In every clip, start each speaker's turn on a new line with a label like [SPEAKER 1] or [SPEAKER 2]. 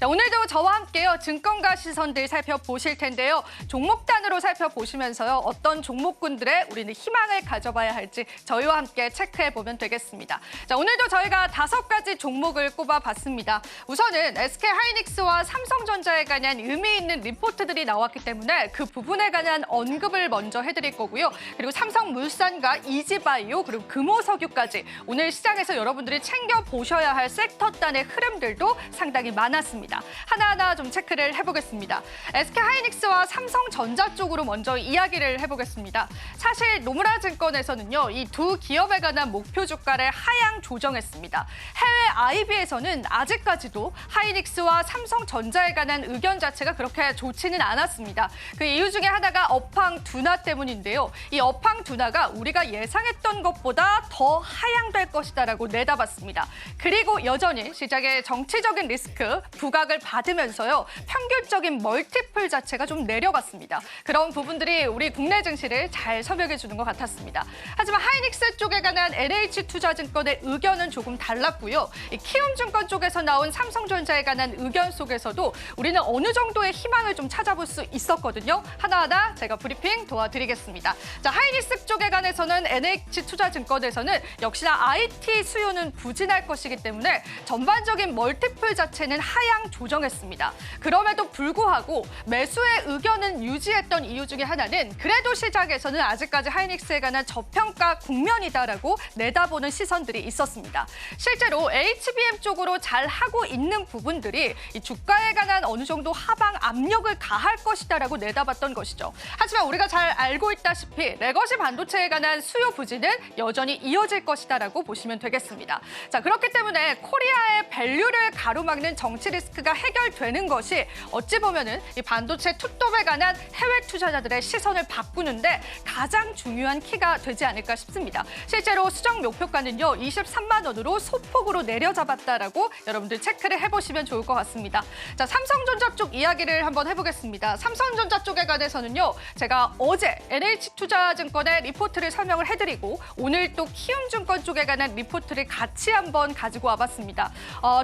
[SPEAKER 1] 자, 오늘도 저와 함께요. 증권가 시선들 살펴보실 텐데요. 종목단으로 살펴보시면서요. 어떤 종목군들의 우리는 희망을 가져봐야 할지 저희와 함께 체크해보면 되겠습니다. 자, 오늘도 저희가 5가지 종목을 꼽아봤습니다. 우선은 SK하이닉스와 삼성전자에 관한 의미 있는 리포트들이 나왔기 때문에 그 부분에 관한 언급을 먼저 해드릴 거고요. 그리고 삼성물산과 이지바이오 그리고 금호석유까지 오늘 시장에서 여러분들이 챙겨보셔야 할 섹터단의 흐름들도 상당히 많았습니다. 하나하나 좀 체크를 해보겠습니다. SK하이닉스와 삼성전자 쪽으로 먼저 이야기를 해보겠습니다. 사실 노무라증권에서는요, 이 두 기업에 관한 목표 주가를 하향 조정했습니다. 해외 IB에서는 아직까지도 하이닉스와 삼성전자에 관한 의견 자체가 그렇게 좋지는 않았습니다. 그 이유 중에 하나가 업황 둔화 때문인데요. 이 업황 둔화가 우리가 예상했던 것보다 더 하향될 것이다라고 내다봤습니다. 그리고 여전히 시장의 정치적인 리스크, 부각을 받으면서요. 평균적인 멀티플 자체가 좀 내려갔습니다. 그런 부분들이 우리 국내 증시를 잘 설명해 주는 것 같았습니다. 하지만 하이닉스 쪽에 관한 NH투자증권의 의견은 조금 달랐고요. 이 키움증권 쪽에서 나온 삼성전자에 관한 의견 속에서도 우리는 어느 정도의 희망을 좀 찾아볼 수 있었거든요. 하나하나 제가 브리핑 도와드리겠습니다. 자, 하이닉스 쪽에 관해서는 NH투자증권에서는 역시나 IT 수요는 부진할 것이기 때문에 전반적인 멀티플 자체는 하향 조정했습니다. 그럼에도 불구하고 매수의 의견은 유지했던 이유 중에 하나는 그래도 시장에서는 아직까지 하이닉스에 관한 저평가 국면이다라고 내다보는 시선들이 있었습니다. 실제로 HBM 쪽으로 잘 하고 있는 부분들이 이 주가에 관한 어느 정도 하방 압력을 가할 것이다라고 내다봤던 것이죠. 하지만 우리가 잘 알고 있다시피 레거시 반도체에 관한 수요 부진은 여전히 이어질 것이다라고 보시면 되겠습니다. 자, 그렇기 때문에 코리아의 밸류를 가로막는 정치 리스크가 해결되는 것이 어찌 보면은 이 반도체 투톱에 관한 해외 투자자들의 시선을 바꾸는데 가장 중요한 키가 되지 않을까 싶습니다. 실제로 수정 목표가는요, 23만 원으로 소폭으로 내려잡았다라고 여러분들 체크를 해보시면 좋을 것 같습니다. 자, 삼성전자 쪽 이야기를 한번 해보겠습니다. 삼성전자 쪽에 관해서는요, 제가 어제 NH투자증권의 리포트를 설명을 해드리고 오늘 또 키움증권 쪽에 관한 리포트를 같이 한번 가지고 와봤습니다.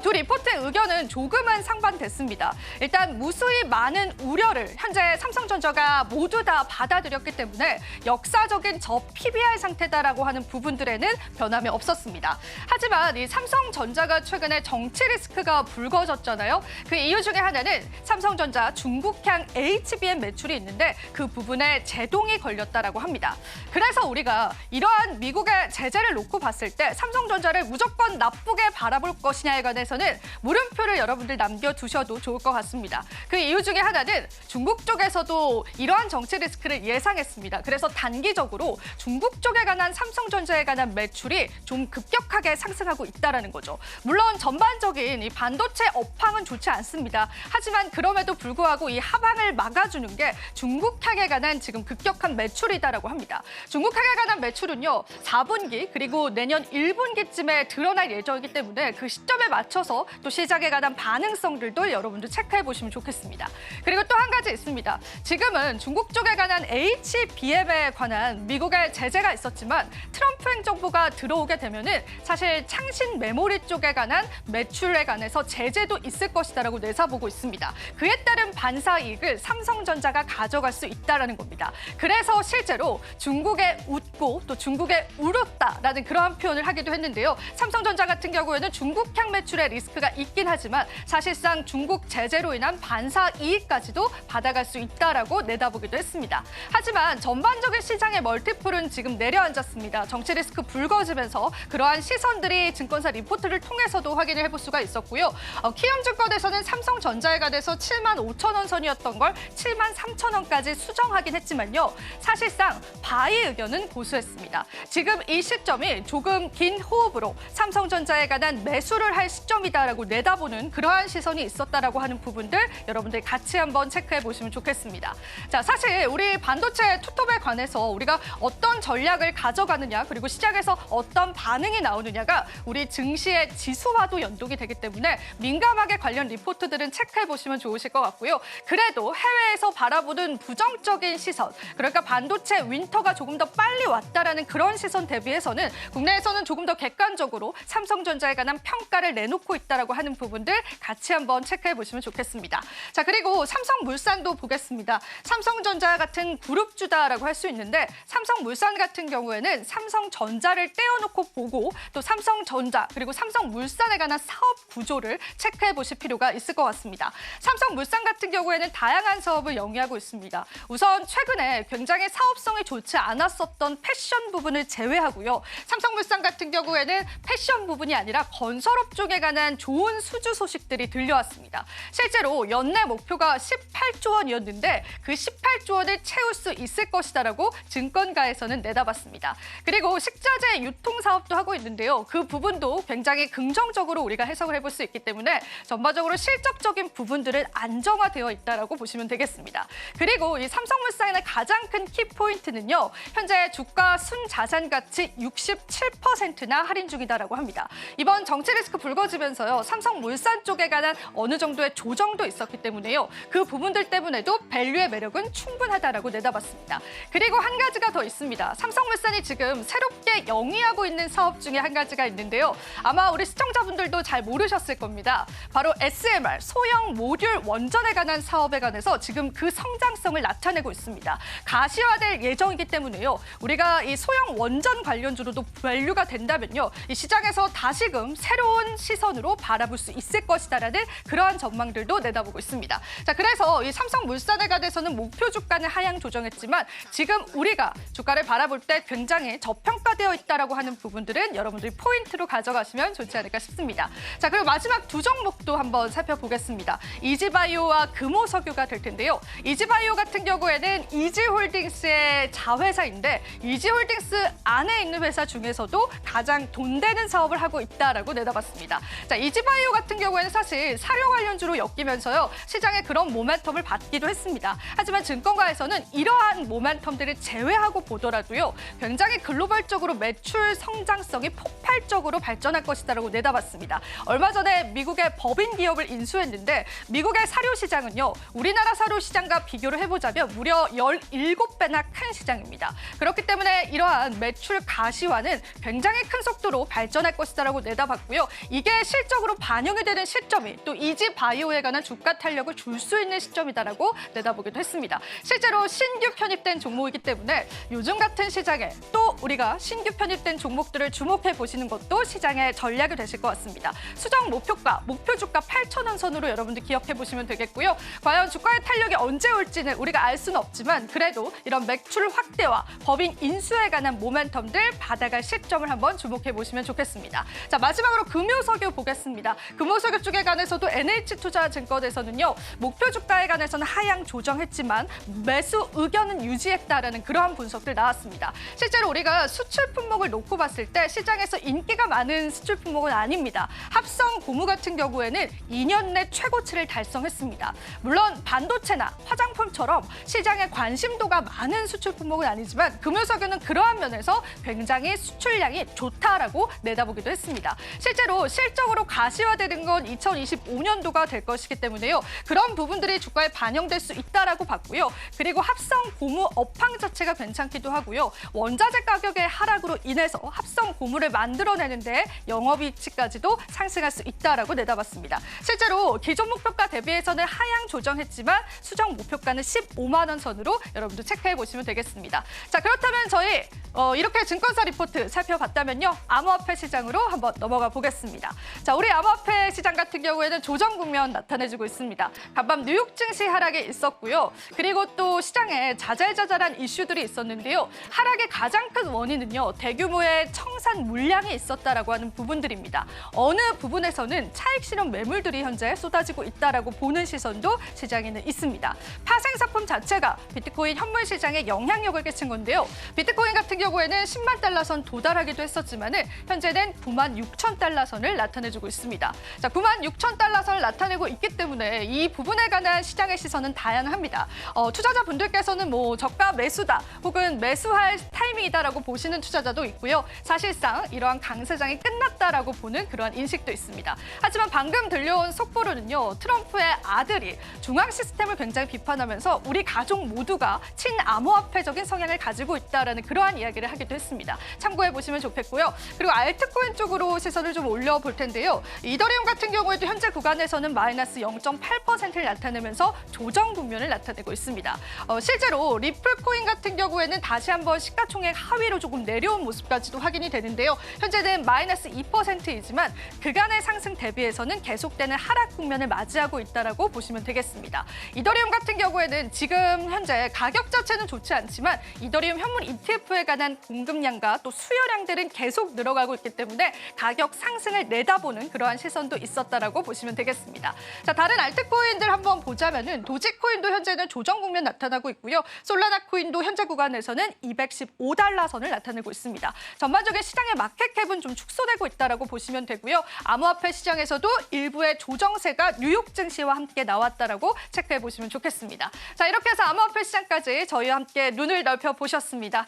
[SPEAKER 1] 두 리포트의 의견은 조금은 상반됐습니다. 일단 무수히 많은 우려를 현재 삼성전자가 모두 다 받아들였기 때문에 역사적인 저 PBR 상태다라고 하는 부분들에는 변함이 없었습니다. 하지만 이 삼성전자가 최근에 정치 리스크가 불거졌잖아요. 그 이유 중에 하나는 삼성전자 중국향 HBM 매출이 있는데 그 부분에 제동이 걸렸다라고 합니다. 그래서 우리가 이러한 미국의 제재를 놓고 봤을 때 삼성전자를 무조건 나쁘게 바라볼 것이냐에 관해서는 물음표를 여러분들 남겨두셔도 좋을 것 같습니다. 그 이유 중에 하나는 중국 쪽에서도 이러한 정치 리스크를 예상했습니다. 그래서 단기적으로 중국 쪽에 관한 삼성전자에 관한 매출이 좀 급격하게 상승하고 있다는 거죠. 물론 전반적인 이 반도체 업황은 좋지 않습니다. 하지만 그럼에도 불구하고 이 하방을 막아주는 게 중국향에 관한 지금 급격한 매출이다라고 합니다. 중국향에 관한 매출은요, 4분기 그리고 내년 1분기쯤에 드러날 예정이기 때문에 그 시점에 맞춰서 또 시장에 관한 반응성들도 여러분들 체크해 보시면 좋겠습니다. 그리고 또 한 가지 있습니다. 지금은 중국 쪽에 관한 HBM에 관한 미국의 제재가 있었지만 트럼프 행정부가 들어오게 되면은 사실 창신 메모리 쪽에 관한 매출에 관해서 제재도 있을 것이다라고 내사보고 있습니다. 그에 따른 반사 이익을 삼성전자가 가져갈 수 있다라는 겁니다. 그래서 실제로 중국에 웃고 또 중국에 울었다라는 그러한 표현을 하기도 했는데요. 삼성전자 같은 경우에는 중국향 매출의 리스크가 있긴 하지만 사실상 중국 제재로 인한 반사 이익까지도 받아갈 수 있다라고 내다보기도 했습니다. 하지만 전반적인 시장의 멀티플은 지금 내려앉았습니다. 정치 리스크 불거지면서 그러한 시선들이 증권사 리포트를 통해서도 확인을 해볼 수가 있었고요. 키움증권에서는 삼성전자에 관해서 7만 5천 원 선이었던 걸 7만 3천 원까지 수정하긴 했지만요. 사실상 바이 의견은 고수했습니다. 지금 이 시점이 조금 긴 호흡으로 삼성전자에 관한 매수를 할 시점이다라고 내다보는 그러한 시선이 있었다라고 하는 부분들 여러분들 같이 한번 체크해 보시면 좋겠습니다. 자, 사실 우리 반도체 투톱에 관해서 우리가 어떤 전략을 가져가느냐 그리고 시장에서 어떤 반응이 나오느냐가 우리 증시의 지수와도 연동이 되기 때문에 민감하게 관련 리포트들은 체크해 보시면 좋으실 것 같고요. 그래도 해외에서 바라보는 부정적인 시선, 그러니까 반도체 윈터가 조금 더 빨리 왔다라는 그런 시선 대비해서는 국내에서는 조금 더 객관적으로 삼성전자에 관한 평가를 내놓고 있다라고 하는 부분들 같이 같이 한번 체크해 보시면 좋겠습니다. 자, 그리고 삼성물산도 보겠습니다. 삼성전자 같은 그룹주다라고 할 수 있는데 삼성물산 같은 경우에는 삼성전자를 떼어놓고 보고 또 삼성전자 그리고 삼성물산에 관한 사업 구조를 체크해 보실 필요가 있을 것 같습니다. 삼성물산 같은 경우에는 다양한 사업을 영위하고 있습니다. 우선 최근에 굉장히 사업성이 좋지 않았었던 패션 부분을 제외하고요. 삼성물산 같은 경우에는 패션 부분이 아니라 건설업 쪽에 관한 좋은 수주 소식들이 들려왔습니다. 실제로 연내 목표가 18조 원이었는데 그 18조 원을 채울 수 있을 것이다라고 증권가에서는 내다봤습니다. 그리고 식자재 유통 사업도 하고 있는데요. 그 부분도 굉장히 긍정적으로 우리가 해석을 해볼 수 있기 때문에 전반적으로 실적적인 부분들은 안정화되어 있다라고 보시면 되겠습니다. 그리고 이 삼성물산의 가장 큰 키포인트는요. 현재 주가 순자산 가치 67%나 할인 중이다라고 합니다. 이번 정치 리스크 불거지면서요. 삼성물산 쪽에 관한 어느 정도의 조정도 있었기 때문에요. 그 부분들 때문에도 밸류의 매력은 충분하다라고 내다봤습니다. 그리고 한 가지가 더 있습니다. 삼성물산이 지금 새롭게 영위하고 있는 사업 중에 한 가지가 있는데요. 아마 우리 시청자분들도 잘 모르셨을 겁니다. 바로 SMR, 소형 모듈 원전에 관한 사업에 관해서 지금 그 성장성을 나타내고 있습니다. 가시화될 예정이기 때문에요. 우리가 이 소형 원전 관련주로도 밸류가 된다면요. 이 시장에서 다시금 새로운 시선으로 바라볼 수 있을 것이다라는 그러한 전망들도 내다보고 있습니다. 자, 그래서 이 삼성물산에 관해서는 목표 주가는 하향 조정했지만 지금 우리가 주가를 바라볼 때 굉장히 저평가되어 있다라고 하는 부분들은 여러분들이 포인트로 가져가시면 좋지 않을까 싶습니다. 자, 그리고 마지막 두 종목도 한번 살펴보겠습니다. 이지바이오와 금호석유가 될 텐데요. 이지바이오 같은 경우에는 이지홀딩스의 자회사인데 이지홀딩스 안에 있는 회사 중에서도 가장 돈 되는 사업을 하고 있다라고 내다봤습니다. 자, 이지바이오 같은 경우에는 사실 사료 관련주로 엮이면서요. 시장에 그런 모멘텀을 받기도 했습니다. 하지만 증권가에서는 이러한 모멘텀들을 제외하고 보더라도요. 굉장히 글로벌적으로 매출 성장성이 폭발적으로 발전할 것이다라고 내다봤습니다. 얼마 전에 미국의 법인 기업을 인수했는데 미국의 사료 시장은요. 우리나라 사료 시장과 비교를 해보자면 무려 17배나 큰 시장입니다. 그렇기 때문에 이러한 매출 가시화는 굉장히 큰 속도로 발전할 것이다라고 내다봤고요. 이게 실적으로 반영이 되는 시점이 또 이지바이오에 관한 주가 탄력을 줄 수 있는 시점이다라고 내다보기도 했습니다. 실제로 신규 편입된 종목이기 때문에 요즘 같은 시장에 또 우리가 신규 편입된 종목들을 주목해 보시는 것도 시장의 전략이 되실 것 같습니다. 수정 목표가, 목표 주가 8,000원 선으로 여러분들 기억해 보시면 되겠고요. 과연 주가의 탄력이 언제 올지는 우리가 알 수는 없지만 그래도 이런 매출 확대와 법인 인수에 관한 모멘텀들 받아갈 시점을 한번 주목해 보시면 좋겠습니다. 자, 마지막으로 금호석유 보겠습니다. 금호석유 쪽에 관해서도 NH투자증권에서는요. 목표 주가에 관해서는 하향 조정했지만 매수 의견은 유지했다라는 그러한 분석들 나왔습니다. 실제로 우리가 수출 품목을 놓고 봤을 때 시장에서 인기가 많은 수출 품목은 아닙니다. 합성 고무 같은 경우에는 2년 내 최고치를 달성했습니다. 물론 반도체나 화장품처럼 시장에 관심도가 많은 수출 품목은 아니지만 금호석유는 그러한 면에서 굉장히 수출량이 좋다라고 내다보기도 했습니다. 실제로 실적으로 가시화되는 건 2025년도가 될 것이기 때문에요. 그런 부분들이 주가에 반영될 수 있다라고 봤고요. 그리고 합성 고무 업황 자체가 괜찮기도 하고요. 원자재 가격의 하락으로 인해서 합성 고무를 만들어내는데 영업이익치까지도 상승할 수 있다라고 내다봤습니다. 실제로 기존 목표가 대비해서는 하향 조정했지만 수정 목표가는 15만 원 선으로 여러분도 체크해 보시면 되겠습니다. 자, 그렇다면 저희 이렇게 증권사 리포트 살펴봤다면요. 암호화폐 시장으로 한번 넘어가 보겠습니다. 자, 우리 암호화폐 시장 같은 경우에는 조정 국면 나타내주고 있습니다. 간밤 뉴욕 증시 하락이 있었고요. 그리고 또 시장에 자잘자잘한 이슈들이 있었는데요. 하락의 가장 큰 원인은요. 대규모의 청산 물량이 있었다라고 하는 부분들입니다. 어느 부분에서는 차익 실현 매물들이 현재 쏟아지고 있다라고 보는 시선도 시장에는 있습니다. 파생상품 자체가 비트코인 현물 시장에 영향력을 끼친 건데요. 비트코인 같은 경우에는 10만 달러 선 도달하기도 했었지만은 현재는 9만 6천 달러 선을 나타내주고 있습니다. 자, 9만 6천 달러 선을 나타내고 있기 때문에 이 부분에 관한 시장의 시선은 다양합니다. 투자자분들께서는 뭐 저가 매수다 혹은 매수할 타이밍이다라고 보시는 투자자도 있고요. 사실상 이러한 강세장이 끝났다라고 보는 그러한 인식도 있습니다. 하지만 방금 들려온 속보로는요. 트럼프의 아들이 중앙 시스템을 굉장히 비판하면서 우리 가족 모두가 친암호화폐적인 성향을 가지고 있다라는 그러한 이야기를 하기도 했습니다. 참고해 보시면 좋겠고요. 그리고 알트코인 쪽으로 시선을 좀 올려볼 텐데요. 이더리움 같은 경우에도 현재 구간에서는 마이너스 0.8%를 나타내면서 조정 국면을 나타내고 있습니다. 실제로 리플코인 같은 경우에는 다시 한번 시가총액 하위로 조금 내려온 모습까지도 확인이 되는데요. 현재는 마이너스 2%이지만 그간의 상승 대비해서는 계속되는 하락 국면을 맞이하고 있다라고 보시면 되겠습니다. 이더리움 같은 경우에는 지금 현재 가격 자체는 좋지 않지만 이더리움 현물 ETF에 관한 공급량과 또 수요량들은 계속 늘어가고 있기 때문에 가격 상승을 내다보는 그러한 시선도 있었다라고 보시면 되겠습니다. 자, 다른 알트코인들 한번 보자면은 도지코인도 현재는 조정 국면 나타나고 있고요. 솔라나 코인도 현재 구간에서는 215달러 선을 나타내고 있습니다. 전반적인 시장의 마켓캡은 좀 축소되고 있다라고 보시면 되고요. 암호화폐 시장에서도 일부의 조정세가 뉴욕 증시와 함께 나왔다라고 체크해 보시면 좋겠습니다. 자, 이렇게 해서 암호화폐 시장까지 저희와 함께 눈을 넓혀 보셨습니다.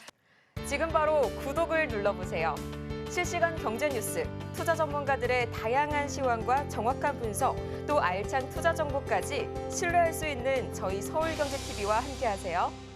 [SPEAKER 2] 지금 바로 구독을 눌러보세요. 실시간 경제 뉴스, 투자 전문가들의 다양한 시황과 정확한 분석, 또 알찬 투자 정보까지 신뢰할 수 있는 저희 서울경제TV와 함께하세요.